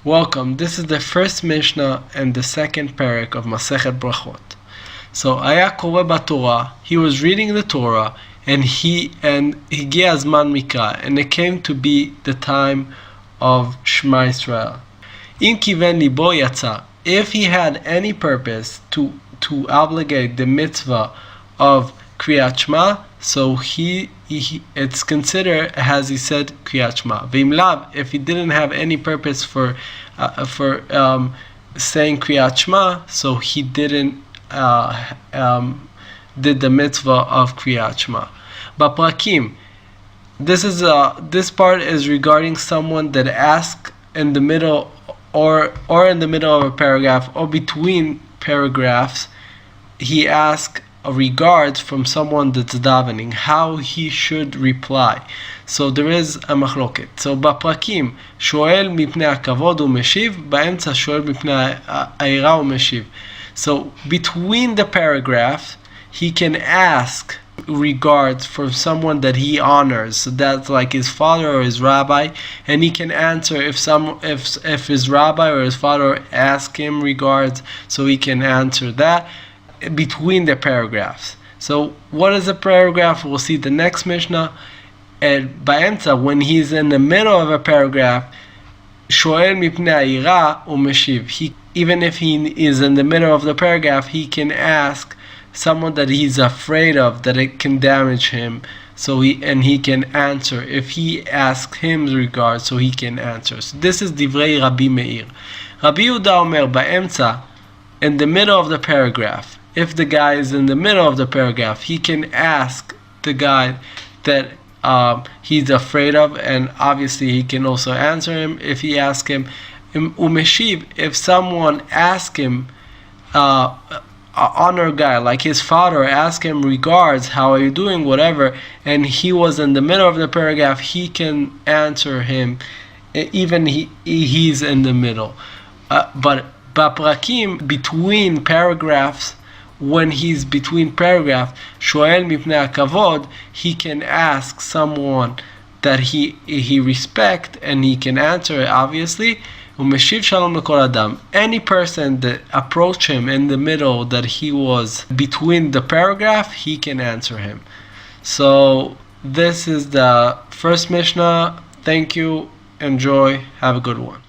Welcome. This is the first Mishnah and the second parak of Maschet Berakhot. So, Aya Koreh Batorah, he was reading the Torah, and Higia Zman Mikra, and it came to be the time of Shema Israel. In Kiven Libo Yatza, if he had any purpose to obligate the mitzvah of Kriyat Shema, so it's considered as he said Kriyat Shema. V'imlav, if he didn't have any purpose for saying Kriyat Shema, so he didn't did the mitzvah of Kriyat Shema. But Prakim, this part is regarding someone that asks in the middle or in the middle of a paragraph or between paragraphs, he asks regards from someone that's davening, how he should reply. So there is a machloket. So בפרקים שואל מפני הכבוד ומשיב, באמצע שואל מפני העירה ומשיב. So between the paragraphs, he can ask regards from someone that he honors, so that's like his father or his rabbi, and he can answer if his rabbi or his father ask him regards, so he can answer that between the paragraphs. So what is a paragraph? We'll see the next Mishnah. And באמצע, when he's in the middle of a paragraph, שואל מפני העירה ומשיב. Even if he is in the middle of the paragraph, he can ask someone that he's afraid of, that it can damage him, so he can answer. If he asks him regards, so he can answer. So this is divrei Rabbi Meir. Rabbi Yehuda Omer באמצע, in the middle of the paragraph. If the guy is in the middle of the paragraph, he can ask the guy that he's afraid of, and obviously he can also answer him if he asks him. Umeshiv, if someone asks him, honor guy like his father, ask him regards, how are you doing, whatever, and he was in the middle of the paragraph, he can answer him, even he's in the middle. But בפרקים, between paragraphs, when he's between paragraphs, שואל מפני הכבוד, he can ask someone that he respect, and he can answer it, obviously. ומשיב שלום לכל אדם, any person that approach him in the middle, that he was between the paragraph, he can answer him. So this is the first Mishnah. Thank you, enjoy, have a good one.